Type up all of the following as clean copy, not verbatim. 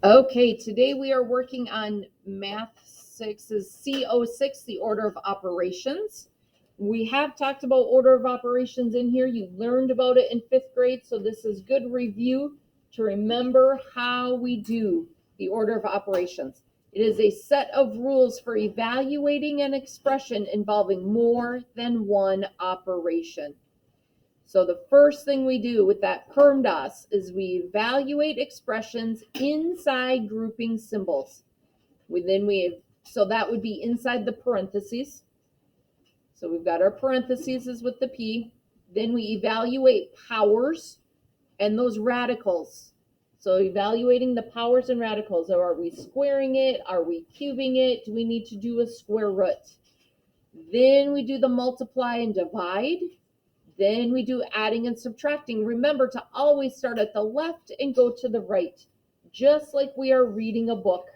Okay, today we are working on Math 6's CO6, the order of operations. We have talked about order of operations in here. You learned about it in 5th grade, so this is good review to remember how we do the order of operations. It is a set of rules for evaluating an expression involving more than one operation. So the first thing we do with that PERMDAS is we evaluate expressions inside grouping symbols. So that would be inside the parentheses. So we've got our parentheses is with the P. Then we evaluate powers and those radicals. So evaluating the powers and radicals. Are we squaring it? Are we cubing it? Do we need to do a square root? Then we do the multiply and divide. Then we do adding and subtracting. Remember to always start at the left and go to the right, just like we are reading a book.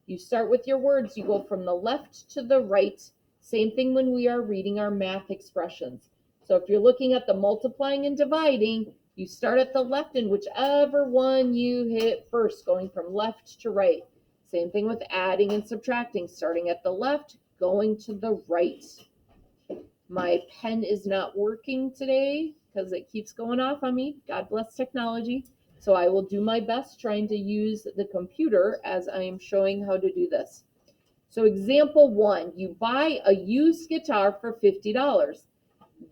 You start with your words, you go from the left to the right. Same thing when we are reading our math expressions. So if you're looking at the multiplying and dividing, you start at the left and whichever one you hit first, going from left to right. Same thing with adding and subtracting, starting at the left, going to the right. My pen is not working today because it keeps going off on me. God bless technology. So I will do my best trying to use the computer as I am showing how to do this. So example 1, you buy a used guitar for $50.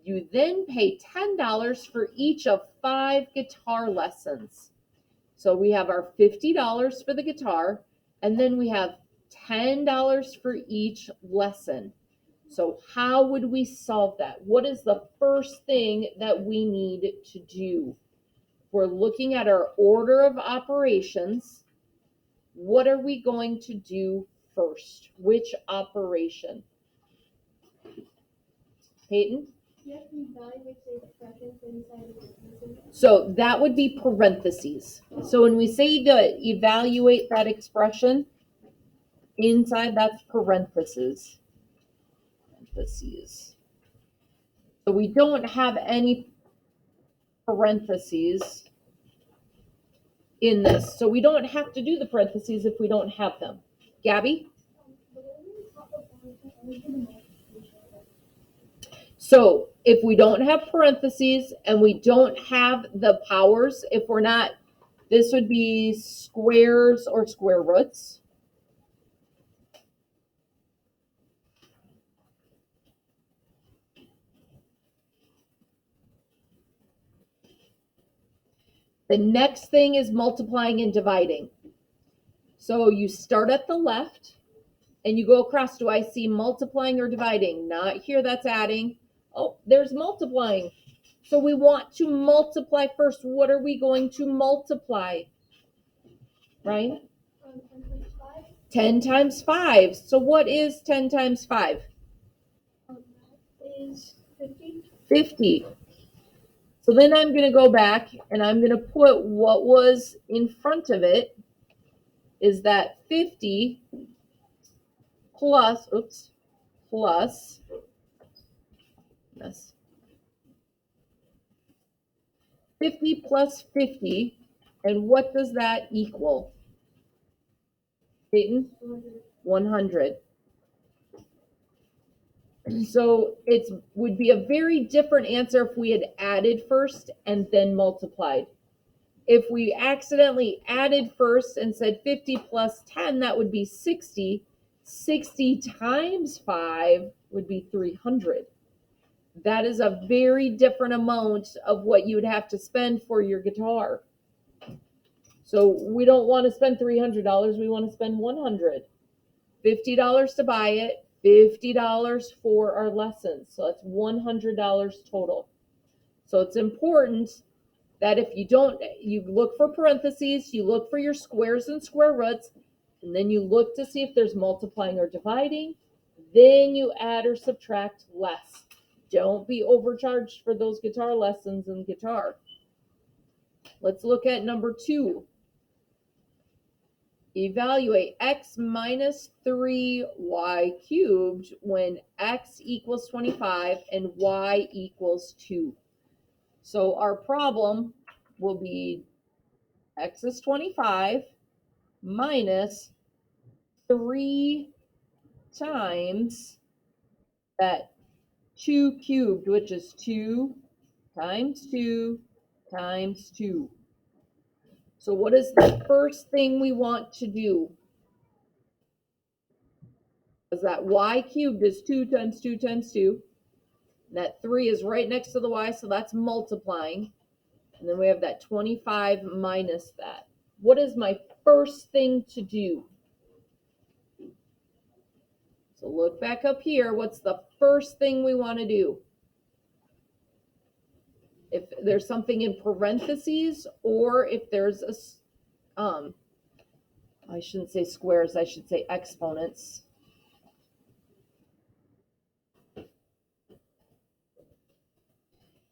You then pay $10 for each of 5 guitar lessons. So we have our $50 for the guitar, and then we have $10 for each lesson. So how would we solve that? What is the first thing that we need to do? We're looking at our order of operations. What are we going to do first? Which operation? Peyton? So that would be parentheses. So when we say to evaluate that expression, inside that's parentheses. So we don't have any parentheses in this. So we don't have to do the parentheses if we don't have them. Gabby? So if we don't have parentheses and we don't have the powers, if we're not, this would be squares or square roots. The next thing is multiplying and dividing. So you start at the left and you go across. Do I see multiplying or dividing? Not here, that's adding. Oh, there's multiplying. So we want to multiply first. What are we going to multiply? Right? 10 times 5. So what is 10 times 5? Is 50. 50. So then I'm going to go back and I'm going to put what was in front of it is that 50 plus, yes, 50 plus 50, and what does that equal? Peyton? 100. So it would be a very different answer if we had added first and then multiplied. If we accidentally added first and said 50 plus 10, that would be 60. 60 times 5 would be 300. That is a very different amount of what you would have to spend for your guitar. So we don't want to spend $300, we want to spend $100. $50 to buy it, $50 for our lessons. So that's $100 total. So it's important that if you don't, you look for parentheses, you look for your squares and square roots, and then you look to see if there's multiplying or dividing, then you add or subtract less. Don't be overcharged for those guitar lessons in guitar. Let's look at number 2. Evaluate x minus 3y cubed when x equals 25 and y equals 2. So our problem will be x is 25 minus 3 times that 2 cubed, which is 2 times 2 times 2. So what is the first thing we want to do? Because that y cubed is 2 times 2 times 2. And that 3 is right next to the y, so that's multiplying. And then we have that 25 minus that. What is my first thing to do? So look back up here. What's the first thing we want to do? If there's something in parentheses, or if there's a, I shouldn't say squares, I should say exponents.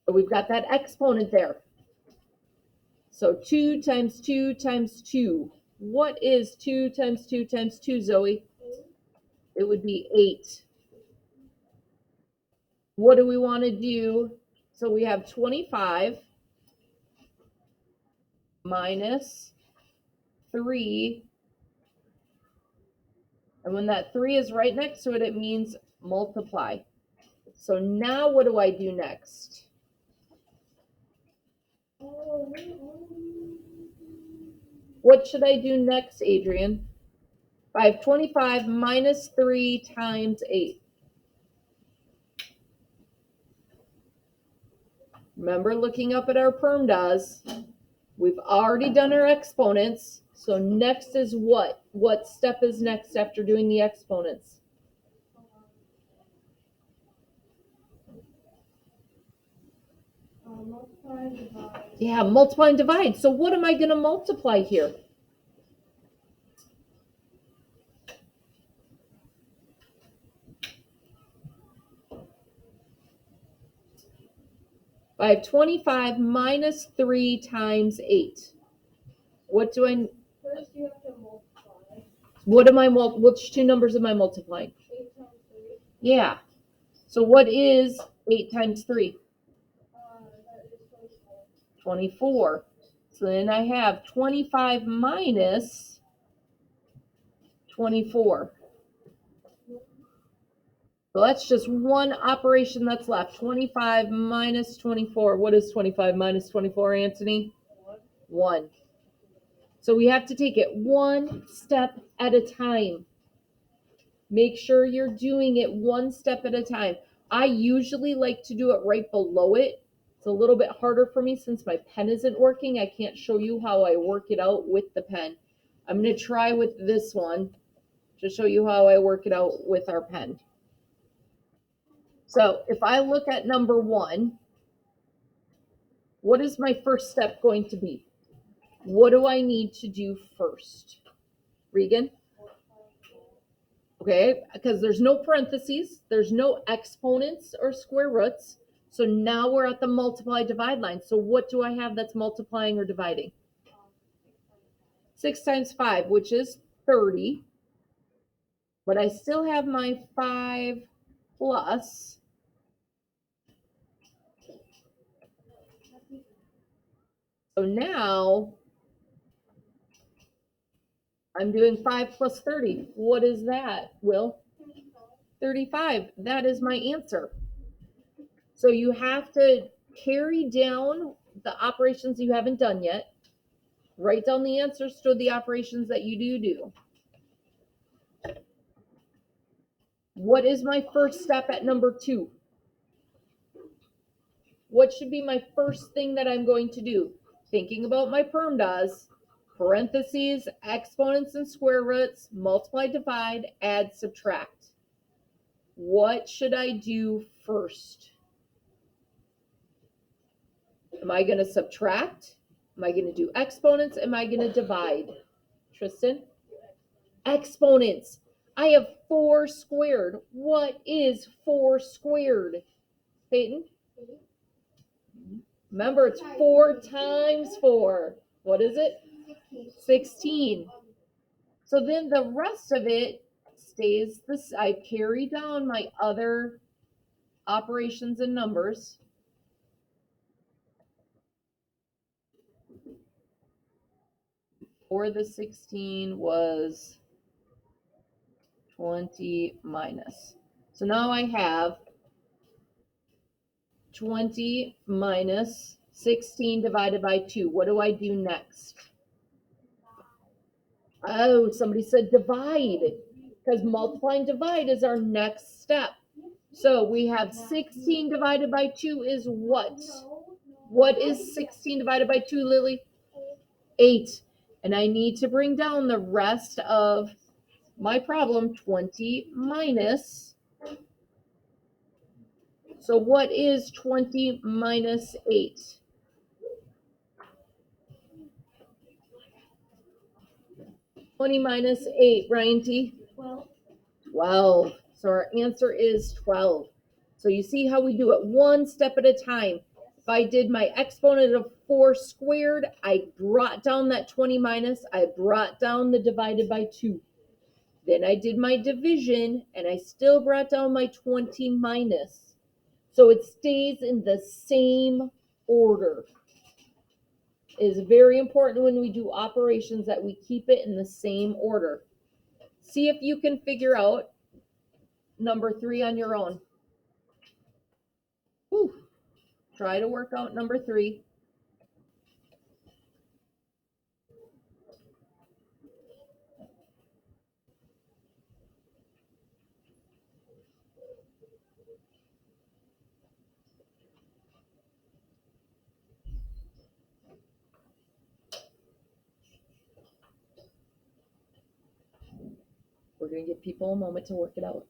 So we've got that exponent there. So 2 times 2 times 2. What is 2 times 2 times 2, Zoe? It would be 8. What do we want to do? So we have 25 minus 3. And when that 3 is right next to it, it means multiply. So now what do I do next? What should I do next, Adrian? I have 25 minus 3 times 8. Remember looking up at our PERMDAS. We've already done our exponents. So next is what? What step is next after doing the exponents? Multiply and divide. Yeah, multiply and divide. So what am I going to multiply here? I have 25 minus 3 times 8. What do I... First you have to multiply. What am I... Which two numbers am I multiplying? 8 times 3. Yeah. So what is 8 times 3? That is 24. 24. So then I have 25 minus 24. So that's just one operation that's left. 25 minus 24. What is 25 minus 24, Anthony? 1. So we have to take it one step at a time. Make sure you're doing it one step at a time. I usually like to do it right below it. It's a little bit harder for me since my pen isn't working. I can't show you how I work it out with the pen. I'm going to try with this one to show you how I work it out with our pen. So if I look at number 1, what is my first step going to be? What do I need to do first? Regan? Okay, because there's no parentheses, there's no exponents or square roots. So now we're at the multiply divide line. So what do I have that's multiplying or dividing? 6 times 5, which is 30. But I still have my 5 plus. So now I'm doing 5 plus 30. What is that, Will? 35. That is my answer. So you have to carry down the operations you haven't done yet. Write down the answers to the operations that you do. What is my first step at number 2? What should be my first thing that I'm going to do? Thinking about my PERMDAS, parentheses, exponents and square roots, multiply, divide, add, subtract. What should I do first? Am I going to subtract? Am I going to do exponents? Am I going to divide? Tristan? Exponents. I have 4 squared. What is 4 squared? Peyton? Remember, it's 4 times 4. What is it? 16. So then the rest of it stays this. I carry down my other operations and numbers. or the 16 was 20 minus. So now I have 20 minus 16 divided by 2. What do I do next? Oh, somebody said divide, because multiply and divide is our next step. So we have 16 divided by 2 is what? What is 16 divided by 2, Lily? 8. And I need to bring down the rest of my problem, 20 minus. So what is 20 minus 8? 20 minus 8, Ryan T? 12. 12. So our answer is 12. So you see how we do it one step at a time. If I did my exponent of 4 squared, I brought down that 20 minus, I brought down the divided by 2. Then I did my division, and I still brought down my 20 minus. So it stays in the same order. It is very important when we do operations that we keep it in the same order. See if you can figure out number 3 on your own. Whew. Try to work out number 3. We're going to give people a moment to work it out.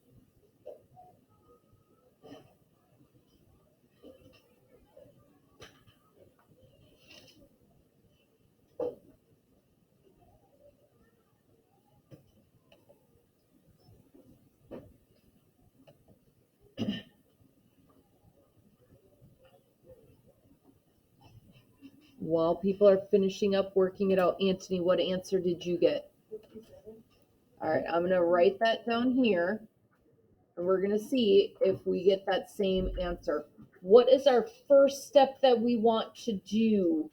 While people are finishing up working it out, Anthony, what answer did you get? 57. All right, I'm going to write that down here, and we're going to see if we get that same answer. What is our first step that we want to do?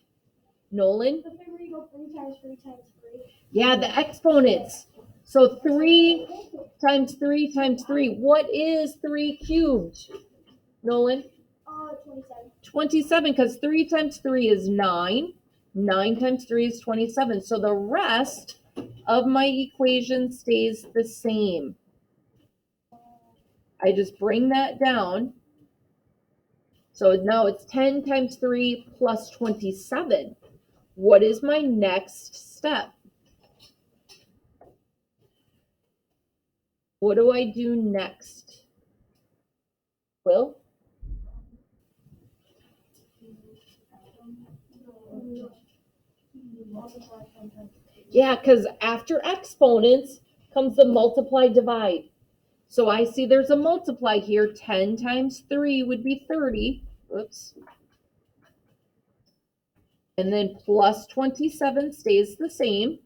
Nolan? The thing where you go 3 times 3 times 3. Yeah, the exponents. So 3 times 3 times 3. What is 3 cubed? Nolan? 27. 27, because 3 times 3 is 9. 9 times 3 is 27. So the rest of my equation stays the same. I just bring that down. So now it's 10 times 3 plus 27. What is my next step? What do I do next? Will? Yeah, because after exponents comes the multiply divide. So I see there's a multiply here. 10 times 3 would be 30. Oops. And then plus 27 stays the same.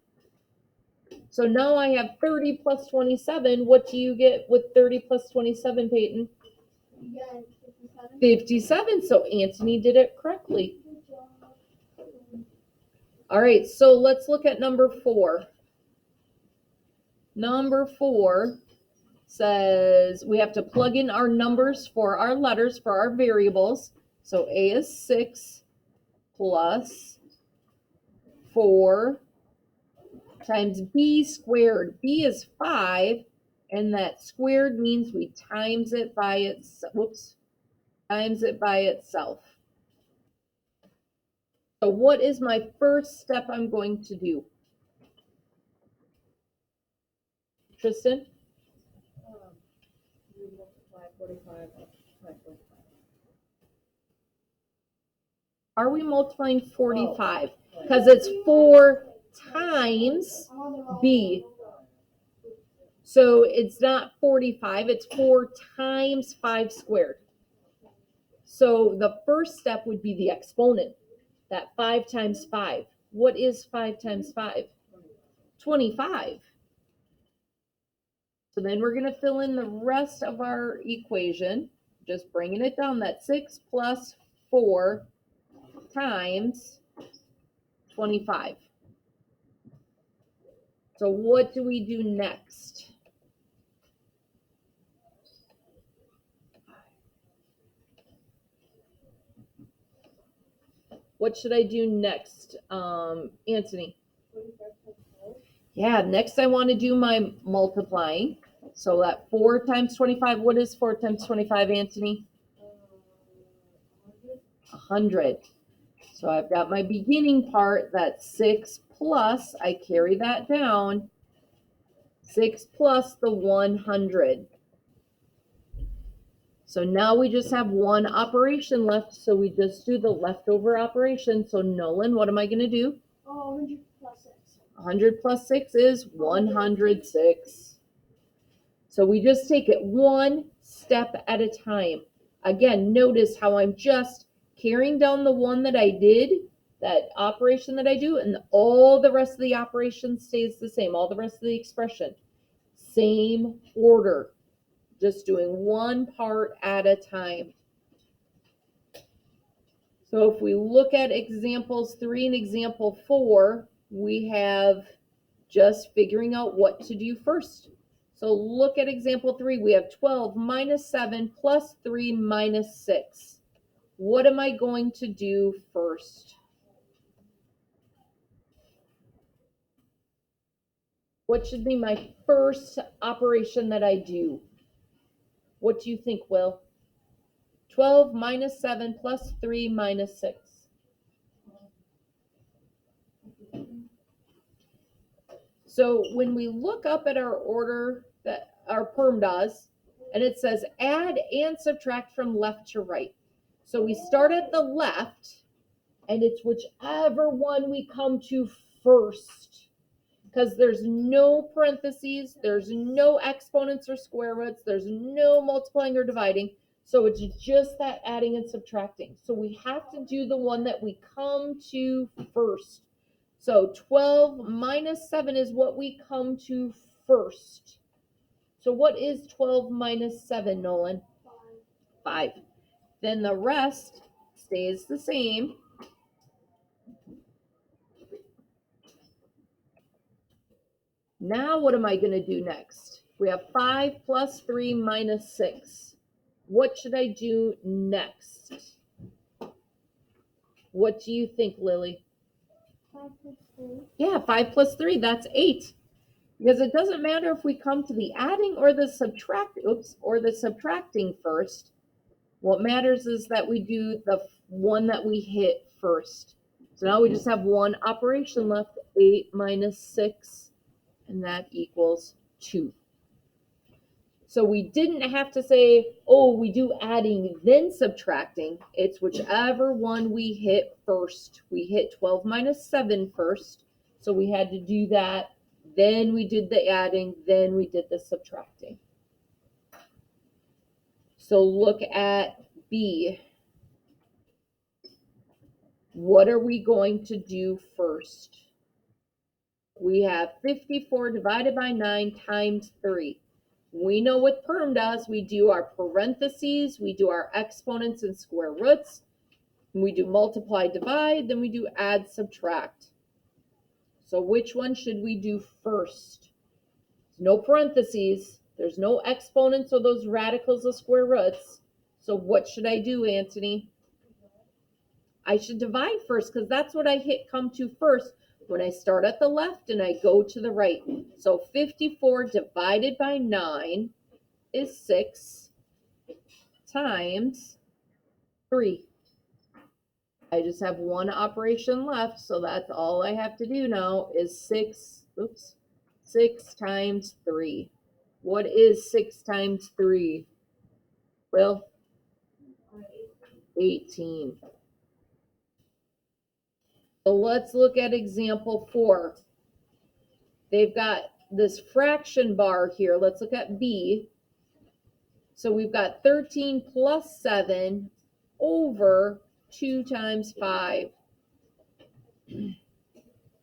So now I have 30 plus 27. What do you get with 30 plus 27, Peyton? Again, 57. 57. So Anthony did it correctly. All right, so let's look at number 4. Number 4 says we have to plug in our numbers for our letters for our variables. So A is 6 plus 4 times B squared. B is 5, and that squared means we times it by itself. So what is my first step I'm going to do? Tristan? You multiply 45 by 45. Are we multiplying 45? Because it's 4 times B. So it's not 45, it's 4 times 5 squared. So the first step would be the exponent, that 5 times 5. What is 5 times 5? 25. So then we're going to fill in the rest of our equation, just bringing it down. That's 6 plus 4 times 25. So what do we do next? What should I do next, Anthony? 45 times 12. Yeah, next I want to do my multiplying. So that 4 times 25, what is 4 times 25, Anthony? 100. 100. So I've got my beginning part, that's 6 plus, I carry that down, 6 plus the 100. So now we just have one operation left, so we just do the leftover operation. So Nolan, what am I going to do? Oh, 100 plus 6. 100 plus 6 is 106. So we just take it one step at a time. Again, notice how I'm just carrying down the one that I did, that operation that I do, and all the rest of the operation stays the same, all the rest of the expression. Same order, just doing one part at a time. So if we look at examples 3 and example 4, we have just figuring out what to do first. So look at example 3. We have 12 minus 7 plus 3 minus 6. What am I going to do first? What should be my first operation that I do? What do you think, Will? 12 minus 7 plus 3 minus 6. So when we look up at our order that our perm does, and it says add and subtract from left to right. So we start at the left, and it's whichever one we come to first, because there's no parentheses, there's no exponents or square roots, there's no multiplying or dividing. So it's just that adding and subtracting. So we have to do the one that we come to first. So 12 minus 7 is what we come to first. So what is 12 minus 7, Nolan? 5. Then the rest stays the same. Now what am I going to do next? We have 5 plus 3 minus 6. What should I do next? What do you think, Lily? 5 plus 3. Yeah, 5 plus 3, that's 8. Because it doesn't matter if we come to the adding or the subtracting first. What matters is that we do the one that we hit first. So now we just have one operation left, 8 minus 6, and that equals 2. So we didn't have to say, oh, we do adding then subtracting. It's whichever one we hit first. We hit 12 minus 7 first, so we had to do that. Then we did the adding, then we did the subtracting. So look at B. What are we going to do first? We have 54 divided by 9 times 3. We know what perm does. We do our parentheses, we do our exponents and square roots, we do multiply, divide, then we do add, subtract. So which one should we do first? There's no parentheses, there's no exponents or those radicals of square roots. So what should I do, Anthony? I should divide first because that's what I hit come to first when I start at the left and I go to the right. So 54 divided by 9 is 6 times 3. I just have one operation left, so that's all I have to do now is 6 times 3. What is 6 times 3? Well, 18. So let's look at example 4. They've got this fraction bar here. Let's look at B. So we've got 13 plus 7 over 2 times 5.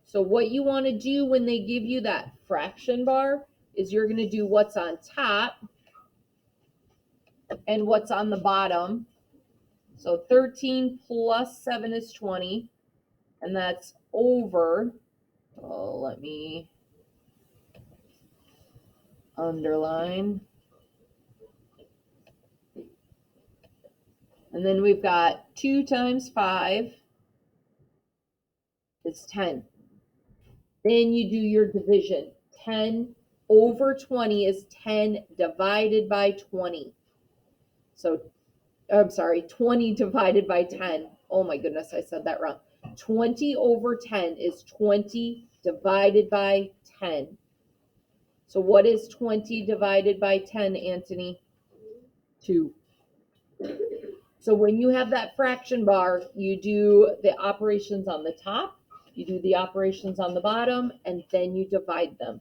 So what you want to do when they give you that fraction bar is you're going to do what's on top and what's on the bottom. So 13 plus 7 is 20, and that's over, oh, let me underline. And then we've got 2 times 5 is 10. Then you do your division. 10 over 20 is 10 divided by 20. So, I'm sorry, 20 divided by 10. Oh my goodness, I said that wrong. 20 over 10 is 20 divided by 10. So what is 20 divided by 10, Anthony? 2. So when you have that fraction bar, you do the operations on the top, you do the operations on the bottom, and then you divide them.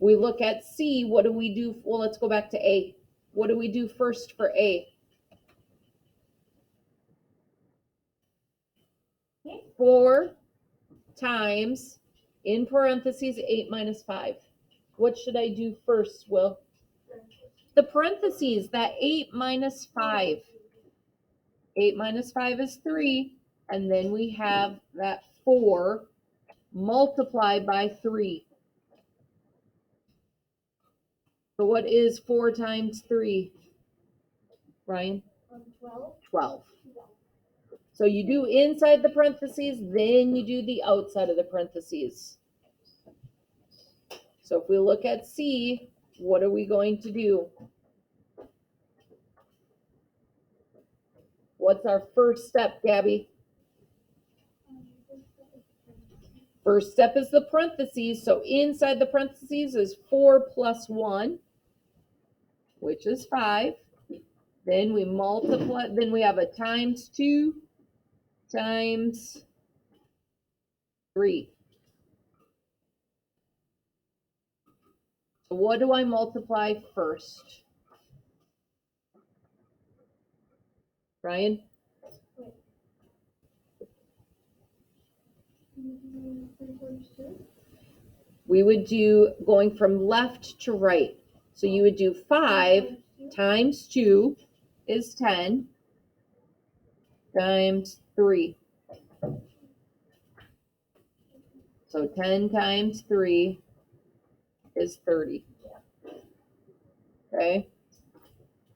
We look at C, what do we do? Well, let's go back to A. What do we do first for A? 4 times, in parentheses, 8 minus 5. What should I do first, Will? The parentheses, that 8 minus 5. 8 minus 5 is 3, and then we have that 4 multiplied by 3. So what is 4 times 3, Ryan? 12. 12. So you do inside the parentheses, then you do the outside of the parentheses. So if we look at C, what are we going to do? What's our first step, Gabby? First step is the parentheses. So inside the parentheses is 4 plus 1, which is 5. Then we multiply, then we have a times 2 times 3. So what do I multiply first? Ryan? We would do going from left to right. So you would do 5 times 2 is 10 times 3. So 10 times 3 is 30. Okay.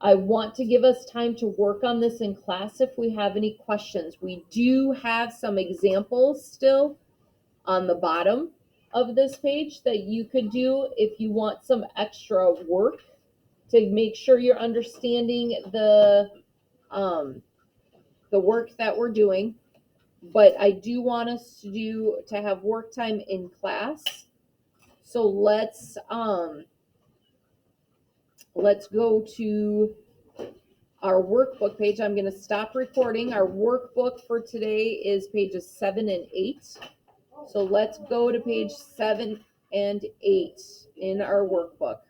I want to give us time to work on this in class if we have any questions. We do have some examples still on the bottom of this page that you could do if you want some extra work to make sure you're understanding the work that we're doing. But I do want us to have work time in class. So let's go to our workbook page. I'm going to stop recording. Our workbook for today is pages 7 and 8. So let's go to page 7 and 8 in our workbook.